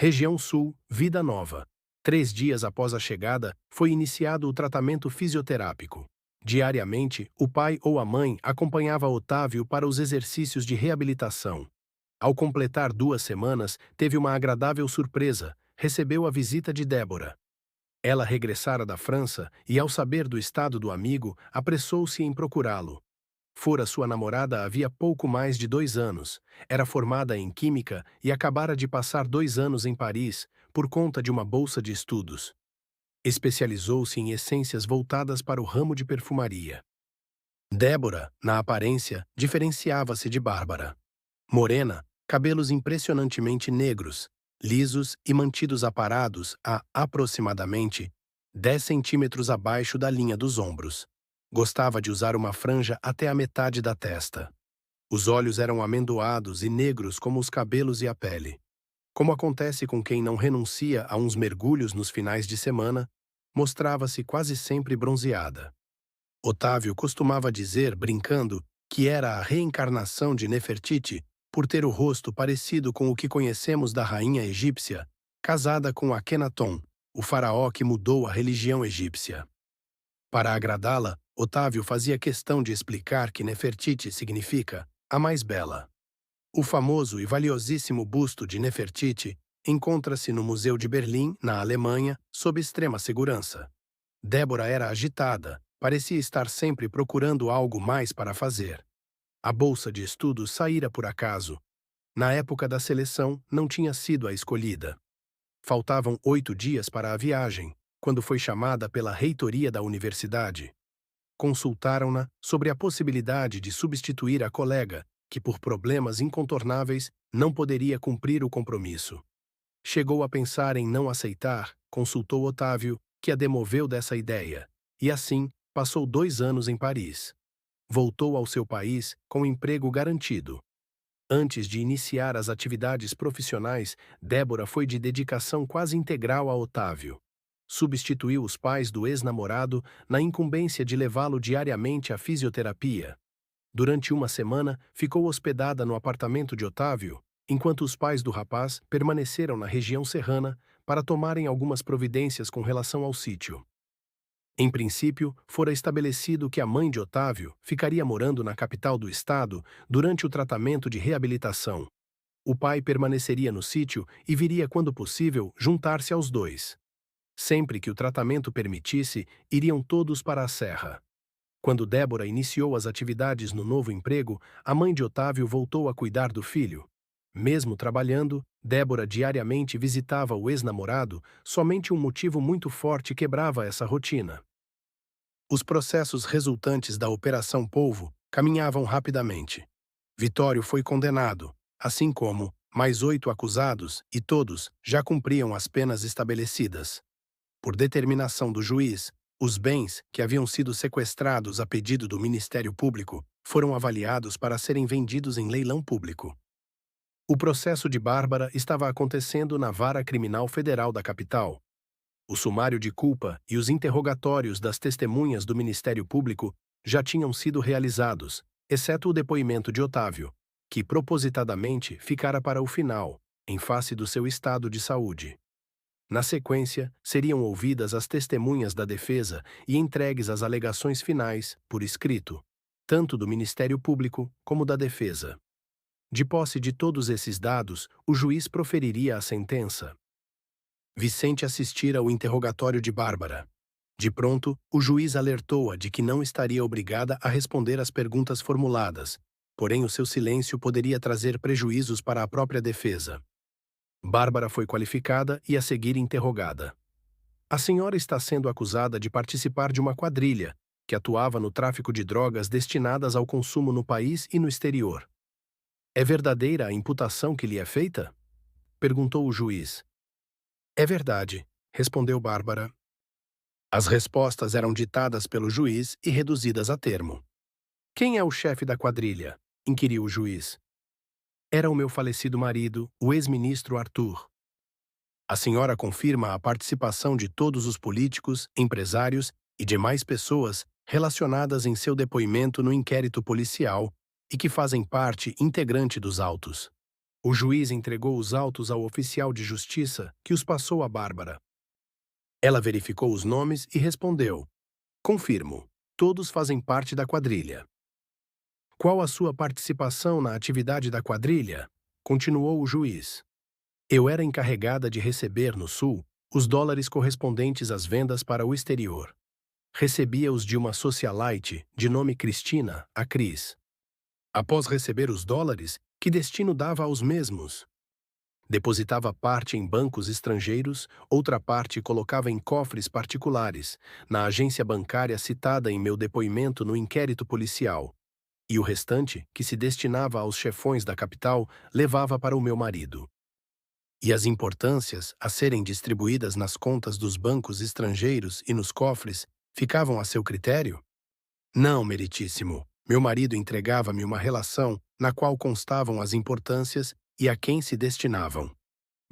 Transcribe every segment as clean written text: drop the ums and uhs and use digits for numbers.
Região Sul, Vida Nova. 3 dias após a chegada, foi iniciado o tratamento fisioterápico. Diariamente, o pai ou a mãe acompanhava Otávio para os exercícios de reabilitação. Ao completar 2 semanas, teve uma agradável surpresa: recebeu a visita de Débora. Ela regressara da França e, ao saber do estado do amigo, apressou-se em procurá-lo. Fora sua namorada havia pouco mais de 2 anos, era formada em Química e acabara de passar 2 anos em Paris, por conta de uma bolsa de estudos. Especializou-se em essências voltadas para o ramo de perfumaria. Débora, na aparência, diferenciava-se de Bárbara. Morena, cabelos impressionantemente negros, lisos e mantidos aparados a aproximadamente 10 centímetros abaixo da linha dos ombros. Gostava de usar uma franja até a metade da testa. Os olhos eram amendoados e negros como os cabelos e a pele. Como acontece com quem não renuncia a uns mergulhos nos finais de semana, mostrava-se quase sempre bronzeada. Otávio costumava dizer, brincando, que era a reencarnação de Nefertiti, por ter o rosto parecido com o que conhecemos da rainha egípcia, casada com Akenaton, o faraó que mudou a religião egípcia. Para agradá-la, Otávio fazia questão de explicar que Nefertiti significa a mais bela. O famoso e valiosíssimo busto de Nefertiti encontra-se no Museu de Berlim, na Alemanha, sob extrema segurança. Débora era agitada, parecia estar sempre procurando algo mais para fazer. A bolsa de estudos saíra por acaso. Na época da seleção, não tinha sido a escolhida. Faltavam 8 dias para a viagem, quando foi chamada pela reitoria da universidade. Consultaram-na sobre a possibilidade de substituir a colega, que por problemas incontornáveis não poderia cumprir o compromisso. Chegou a pensar em não aceitar, consultou Otávio, que a demoveu dessa ideia, e assim passou 2 anos em Paris. Voltou ao seu país com emprego garantido. Antes de iniciar as atividades profissionais, Débora foi de dedicação quase integral a Otávio. Substituiu os pais do ex-namorado na incumbência de levá-lo diariamente à fisioterapia. Durante uma semana, ficou hospedada no apartamento de Otávio, enquanto os pais do rapaz permaneceram na região serrana para tomarem algumas providências com relação ao sítio. Em princípio, fora estabelecido que a mãe de Otávio ficaria morando na capital do estado durante o tratamento de reabilitação. O pai permaneceria no sítio e viria, quando possível, juntar-se aos dois. Sempre que o tratamento permitisse, iriam todos para a serra. Quando Débora iniciou as atividades no novo emprego, a mãe de Otávio voltou a cuidar do filho. Mesmo trabalhando, Débora diariamente visitava o ex-namorado, somente um motivo muito forte quebrava essa rotina. Os processos resultantes da Operação Polvo caminhavam rapidamente. Vitório foi condenado, assim como mais 8 acusados, e todos já cumpriam as penas estabelecidas. Por determinação do juiz, os bens, que haviam sido sequestrados a pedido do Ministério Público, foram avaliados para serem vendidos em leilão público. O processo de Bárbara estava acontecendo na Vara Criminal Federal da capital. O sumário de culpa e os interrogatórios das testemunhas do Ministério Público já tinham sido realizados, exceto o depoimento de Otávio, que propositadamente ficara para o final, em face do seu estado de saúde. Na sequência, seriam ouvidas as testemunhas da defesa e entregues as alegações finais, por escrito, tanto do Ministério Público como da defesa. De posse de todos esses dados, o juiz proferiria a sentença. Vicente assistira ao interrogatório de Bárbara. De pronto, o juiz alertou-a de que não estaria obrigada a responder às perguntas formuladas, porém o seu silêncio poderia trazer prejuízos para a própria defesa. Bárbara foi qualificada e a seguir interrogada. A senhora está sendo acusada de participar de uma quadrilha que atuava no tráfico de drogas destinadas ao consumo no país e no exterior. É verdadeira a imputação que lhe é feita? Perguntou o juiz. É verdade, respondeu Bárbara. As respostas eram ditadas pelo juiz e reduzidas a termo. Quem é o chefe da quadrilha? Inquiriu o juiz. Era o meu falecido marido, o ex-ministro Arthur. A senhora confirma a participação de todos os políticos, empresários e demais pessoas relacionadas em seu depoimento no inquérito policial e que fazem parte integrante dos autos. O juiz entregou os autos ao oficial de justiça, que os passou a Bárbara. Ela verificou os nomes e respondeu: confirmo, todos fazem parte da quadrilha. Qual a sua participação na atividade da quadrilha? Continuou o juiz. Eu era encarregada de receber no Sul os dólares correspondentes às vendas para o exterior. Recebia-os de uma socialite de nome Cristina, a Cris. Após receber os dólares, que destino dava aos mesmos? Depositava parte em bancos estrangeiros, outra parte colocava em cofres particulares, na agência bancária citada em meu depoimento no inquérito policial. E o restante, que se destinava aos chefões da capital, levava para o meu marido. E as importâncias, a serem distribuídas nas contas dos bancos estrangeiros e nos cofres, ficavam a seu critério? Não, meritíssimo. Meu marido entregava-me uma relação na qual constavam as importâncias e a quem se destinavam.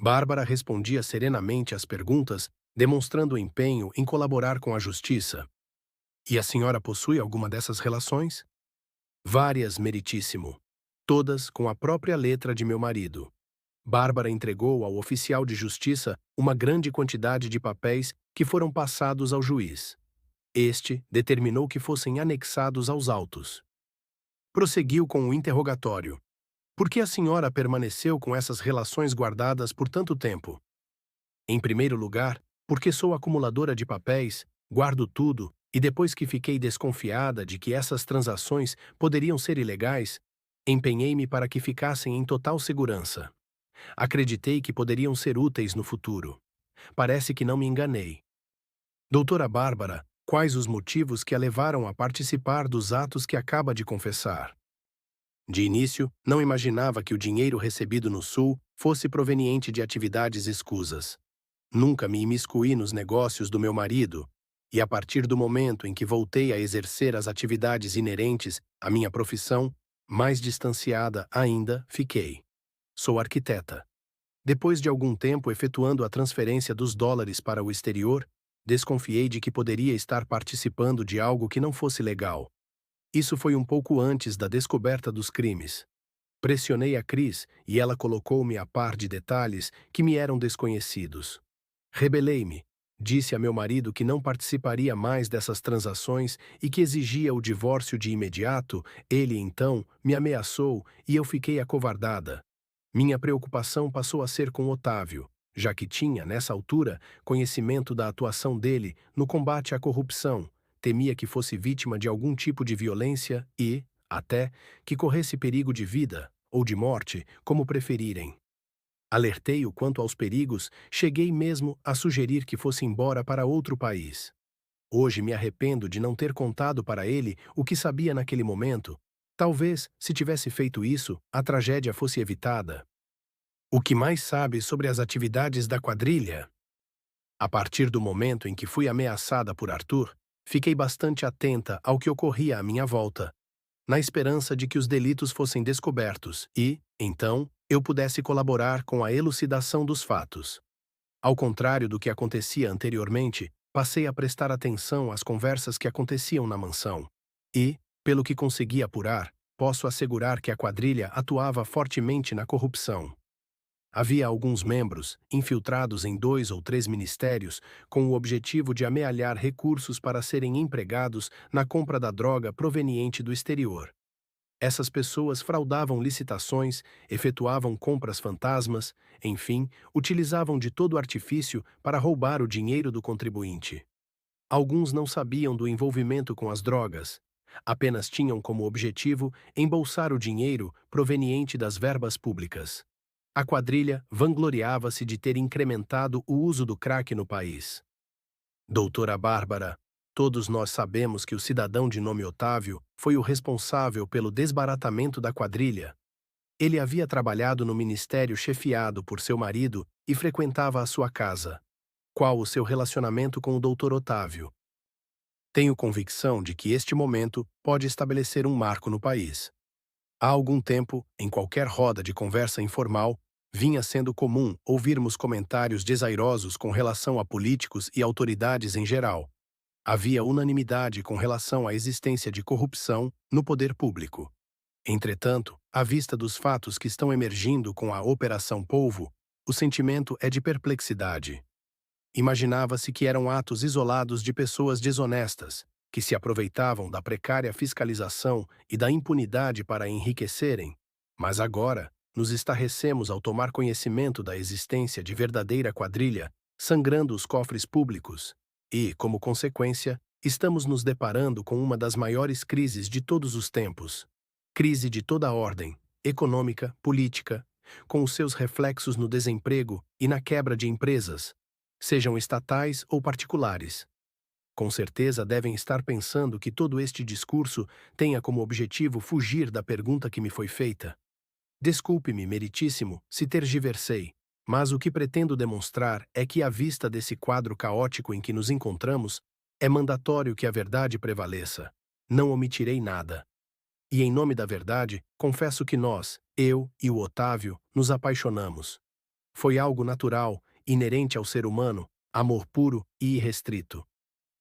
Bárbara respondia serenamente às perguntas, demonstrando empenho em colaborar com a justiça. E a senhora possui alguma dessas relações? Várias, meritíssimo. Todas com a própria letra de meu marido. Bárbara entregou ao oficial de justiça uma grande quantidade de papéis que foram passados ao juiz. Este determinou que fossem anexados aos autos. Prosseguiu com o interrogatório. Por que a senhora permaneceu com essas relações guardadas por tanto tempo? Em primeiro lugar, porque sou acumuladora de papéis, guardo tudo, e depois que fiquei desconfiada de que essas transações poderiam ser ilegais, empenhei-me para que ficassem em total segurança. Acreditei que poderiam ser úteis no futuro. Parece que não me enganei. Doutora Bárbara, quais os motivos que a levaram a participar dos atos que acaba de confessar? De início, não imaginava que o dinheiro recebido no Sul fosse proveniente de atividades escusas. Nunca me imiscuí nos negócios do meu marido, e a partir do momento em que voltei a exercer as atividades inerentes à minha profissão, mais distanciada ainda fiquei. Sou arquiteta. Depois de algum tempo efetuando a transferência dos dólares para o exterior, desconfiei de que poderia estar participando de algo que não fosse legal. Isso foi um pouco antes da descoberta dos crimes. Pressionei a Cris e ela colocou-me a par de detalhes que me eram desconhecidos. Rebelei-me. Disse a meu marido que não participaria mais dessas transações e que exigia o divórcio de imediato. Ele, então, me ameaçou e eu fiquei acovardada. Minha preocupação passou a ser com Otávio, já que tinha, nessa altura, conhecimento da atuação dele no combate à corrupção, temia que fosse vítima de algum tipo de violência e, até, que corresse perigo de vida ou de morte, como preferirem. Alertei-o quanto aos perigos, cheguei mesmo a sugerir que fosse embora para outro país. Hoje me arrependo de não ter contado para ele o que sabia naquele momento. Talvez, se tivesse feito isso, a tragédia fosse evitada. O que mais sabe sobre as atividades da quadrilha? A partir do momento em que fui ameaçada por Arthur, fiquei bastante atenta ao que ocorria à minha volta, na esperança de que os delitos fossem descobertos e, então, eu pudesse colaborar com a elucidação dos fatos. Ao contrário do que acontecia anteriormente, passei a prestar atenção às conversas que aconteciam na mansão. E, pelo que consegui apurar, posso assegurar que a quadrilha atuava fortemente na corrupção. Havia alguns membros, infiltrados em 2 ou 3 ministérios, com o objetivo de amealhar recursos para serem empregados na compra da droga proveniente do exterior. Essas pessoas fraudavam licitações, efetuavam compras fantasmas, enfim, utilizavam de todo artifício para roubar o dinheiro do contribuinte. Alguns não sabiam do envolvimento com as drogas, apenas tinham como objetivo embolsar o dinheiro proveniente das verbas públicas. A quadrilha vangloriava-se de ter incrementado o uso do crack no país. Doutora Bárbara, todos nós sabemos que o cidadão de nome Otávio foi o responsável pelo desbaratamento da quadrilha. Ele havia trabalhado no ministério chefiado por seu marido e frequentava a sua casa. Qual o seu relacionamento com o doutor Otávio? Tenho convicção de que este momento pode estabelecer um marco no país. Há algum tempo, em qualquer roda de conversa informal, vinha sendo comum ouvirmos comentários desairosos com relação a políticos e autoridades em geral. Havia unanimidade com relação à existência de corrupção no poder público. Entretanto, à vista dos fatos que estão emergindo com a Operação Polvo, o sentimento é de perplexidade. Imaginava-se que eram atos isolados de pessoas desonestas, que se aproveitavam da precária fiscalização e da impunidade para enriquecerem, mas agora nos estarrecemos ao tomar conhecimento da existência de verdadeira quadrilha sangrando os cofres públicos e, como consequência, estamos nos deparando com uma das maiores crises de todos os tempos. Crise de toda a ordem, econômica, política, com os seus reflexos no desemprego e na quebra de empresas, sejam estatais ou particulares. Com certeza devem estar pensando que todo este discurso tenha como objetivo fugir da pergunta que me foi feita. Desculpe-me, meritíssimo, se tergiversei, mas o que pretendo demonstrar é que, à vista desse quadro caótico em que nos encontramos, é mandatório que a verdade prevaleça. Não omitirei nada. E, em nome da verdade, confesso que nós, eu e o Otávio, nos apaixonamos. Foi algo natural, inerente ao ser humano, amor puro e irrestrito.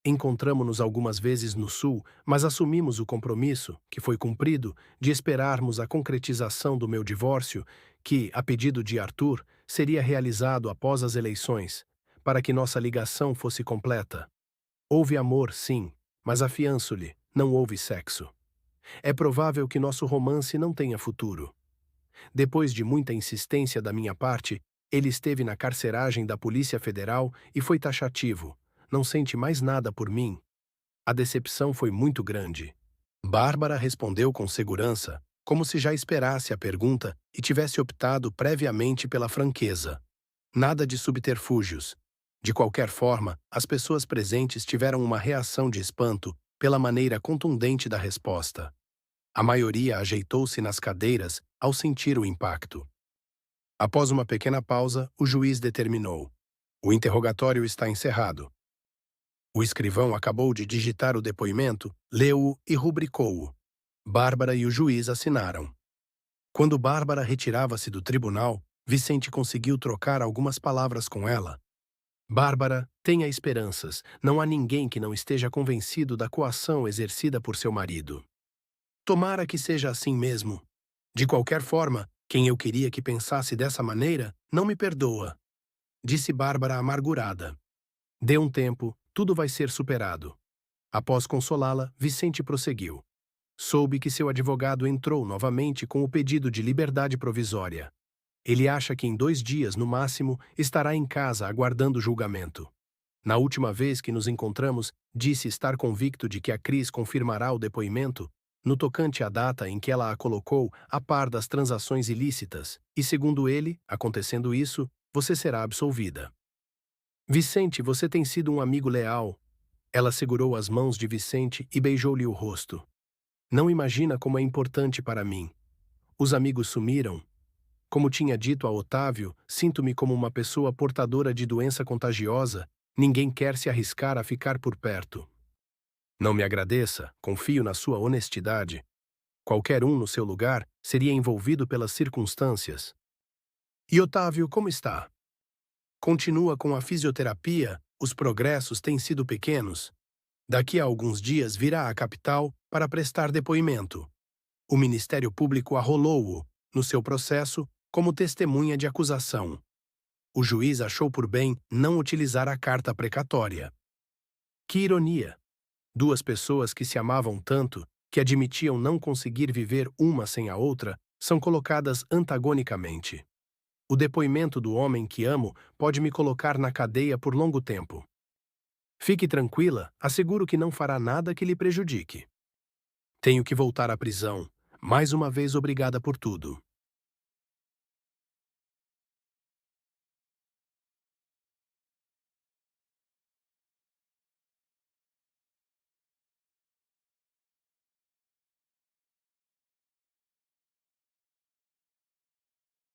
Encontramo-nos algumas vezes no Sul, mas assumimos o compromisso, que foi cumprido, de esperarmos a concretização do meu divórcio, que, a pedido de Arthur, seria realizado após as eleições, para que nossa ligação fosse completa. Houve amor, sim, mas afianço-lhe, não houve sexo. É provável que nosso romance não tenha futuro. Depois de muita insistência da minha parte, ele esteve na carceragem da Polícia Federal e foi taxativo. Não sente mais nada por mim. A decepção foi muito grande. Bárbara respondeu com segurança, como se já esperasse a pergunta e tivesse optado previamente pela franqueza. Nada de subterfúgios. De qualquer forma, as pessoas presentes tiveram uma reação de espanto pela maneira contundente da resposta. A maioria ajeitou-se nas cadeiras ao sentir o impacto. Após uma pequena pausa, o juiz determinou: "O interrogatório está encerrado." O escrivão acabou de digitar o depoimento, leu-o e rubricou-o. Bárbara e o juiz assinaram. Quando Bárbara retirava-se do tribunal, Vicente conseguiu trocar algumas palavras com ela. "Bárbara, tenha esperanças. Não há ninguém que não esteja convencido da coação exercida por seu marido. Tomara que seja assim mesmo. De qualquer forma, quem eu queria que pensasse dessa maneira não me perdoa", disse Bárbara amargurada. "Dê um tempo, tudo vai ser superado." Após consolá-la, Vicente prosseguiu. "Soube que seu advogado entrou novamente com o pedido de liberdade provisória. Ele acha que em 2 dias, no máximo, estará em casa aguardando julgamento. Na última vez que nos encontramos, disse estar convicto de que a Cris confirmará o depoimento no tocante à data em que ela a colocou a par das transações ilícitas, e segundo ele, acontecendo isso, você será absolvida." "Vicente, você tem sido um amigo leal." Ela segurou as mãos de Vicente e beijou-lhe o rosto. "Não imagina como é importante para mim. Os amigos sumiram. Como tinha dito a Otávio, sinto-me como uma pessoa portadora de doença contagiosa, ninguém quer se arriscar a ficar por perto. Não me agradeça, confio na sua honestidade. Qualquer um no seu lugar seria envolvido pelas circunstâncias." "E Otávio, como está?" "Continua com a fisioterapia, os progressos têm sido pequenos. Daqui a alguns dias virá à capital para prestar depoimento. O Ministério Público arrolou-o, no seu processo, como testemunha de acusação. O juiz achou por bem não utilizar a carta precatória." Que ironia! 2 pessoas que se amavam tanto, que admitiam não conseguir viver uma sem a outra, são colocadas antagonicamente. O depoimento do homem que amo pode me colocar na cadeia por longo tempo. Fique tranquila, asseguro que não fará nada que lhe prejudique. Tenho que voltar à prisão. Mais uma vez obrigada por tudo.